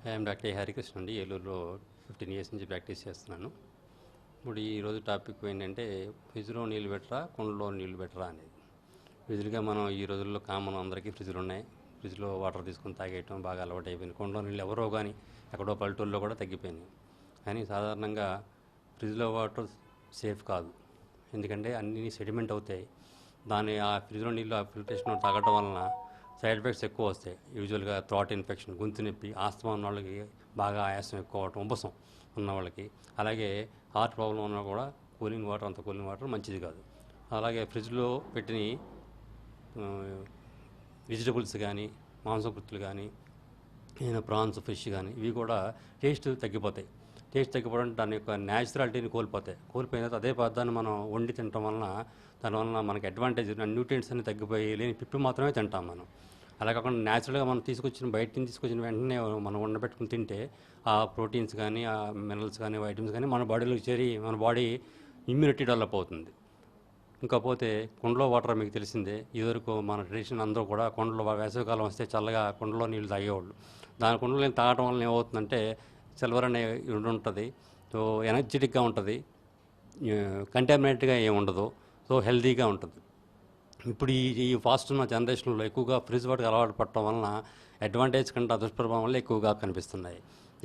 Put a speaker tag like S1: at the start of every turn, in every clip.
S1: I'm doctor ఏ హరికృష్ణ అండి. ఏలూరులో 15 years నుంచి ప్రాక్టీస్ చేస్తున్నాను. ఇప్పుడు ఈరోజు టాపిక్ ఏంటంటే ఫ్రిడ్జ్లో నీళ్ళు బెటరా, కుండలో నీళ్ళు బెటరా అనేది. ఫ్రిడ్జ్గా మనం ఈ రోజుల్లో కామన్ అందరికీ ఫ్రిడ్జ్లు ఉన్నాయి. ఫ్రిడ్జ్లో వాటర్ తీసుకొని తాగేయటం బాగా అలవాటు అయిపోయింది. కుండలో నీళ్ళు ఎవరో కానీ ఎక్కడో పల్లెటూరులో కూడా తగ్గిపోయినాయి. కానీ సాధారణంగా ఫ్రిడ్జ్లో వాటర్ సేఫ్ కాదు. ఎందుకంటే అన్నీ సెడిమెంట్ అవుతాయి. ఆ ఫ్రిడ్జ్లో నీళ్ళు ఆ ఫిల్టరేషన్ తాగడం వలన సైడ్ ఎఫెక్ట్స్ ఎక్కువ వస్తాయి. యూజువల్గా థ్రాట్ ఇన్ఫెక్షన్, గొంతు నొప్పి, ఆస్తమా ఉన్న వాళ్ళకి బాగా ఆయాసం ఎక్కువ అవటం, ఉబ్బసం ఉన్న వాళ్ళకి, అలాగే హార్ట్ ప్రాబ్లం ఉన్నా కూడా కూలింగ్ వాటర్ మంచిది కాదు. అలాగే ఫ్రిడ్జ్లో పెట్టిన వెజిటబుల్స్ కానీ, మాంసకృత్తులు కానీ, ప్రాన్స్, ఫిష్ కానీ ఇవి కూడా టేస్ట్ తగ్గిపోతాయి. టేస్ట్ తగ్గిపోవడం దాని యొక్క న్యాచురాలిటీని కోల్పోయిన తర్వాత అదే పదార్థాన్ని మనం వండి తినటం వలన దానివల్ల మనకి అడ్వాంటేజ్ న్యూట్రియంట్స్ అన్ని తగ్గిపోయి లేని పిప్పి మాత్రమే తింటాం మనం. అలా కాకుండా న్యాచురల్గా మనం బయట నుంచి తీసుకొచ్చిన వెంటనే మనం వండబెట్టుకుని తింటే ఆ ప్రోటీన్స్ కానీ, ఆ మినరల్స్ కానీ, వైటమిన్స్ కానీ మన బాడీలోకి చేరి మన బాడీ ఇమ్యూనిటీ డెవలప్ అవుతుంది. ఇంకపోతే కుండలో వాటర్ మీకు తెలిసిందే. ఇదివరకు మన ట్రెడిషన్ అందరూ కూడా కుండలో వేసవికాలం వస్తే చల్లగా కుండలో నీళ్ళు తాగేవాళ్ళు. కుండలో నీళ్ళు తాగడం వల్ల ఏమవుతుందంటే సిల్వర్ అనే ఉంటుంది. సో ఎనర్జెటిక్గా ఉంటుంది, కంటామినేటెడ్గా ఏమి ఉండదు, సో హెల్తీగా ఉంటుంది. ఇప్పుడు ఈ ఫాస్ట్ ఉన్న జనరేషన్లో ఎక్కువగా ఫ్రిడ్జ్ వాటికి అలవాటు పడటం వలన అడ్వాంటేజ్ కంటే దుష్ప్రభావం వల్ల ఎక్కువగా కనిపిస్తున్నాయి.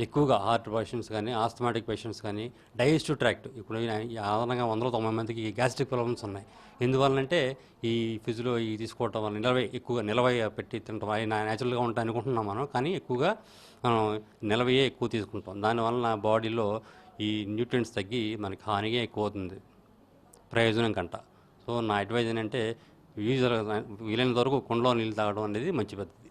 S1: ఎక్కువగా హార్ట్ పేషెంట్స్ కానీ, ఆస్థమాటిక్ పేషెంట్స్ కానీ, డైజెస్టివ్ ట్రాక్ట్ ఇప్పుడు ఆధారంగా 190 మందికి గ్యాస్ట్రిక్ ప్రాబ్లమ్స్ ఉన్నాయి. ఎందువల్లంటే ఈ ఫ్రిడ్జ్లో తీసుకోవటం వల్ల ఎక్కువగా నిలవ పెట్టి తినటం అవి న్యాచురల్గా ఉంటాయి అనుకుంటున్నాం మనం. కానీ ఎక్కువగా మనం నిలవయే ఎక్కువ తీసుకుంటాం. దానివలన బాడీలో ఈ న్యూట్రియంట్స్ తగ్గి మనకి హానిగా ఎక్కువ అవుతుంది ప్రయోజనం కంట. సో నా అడ్వైజ్ ఏంటంటే వీలైనంత వరకు కుండలో నీళ్ళు తాగడం అనేది మంచి పద్ధతి.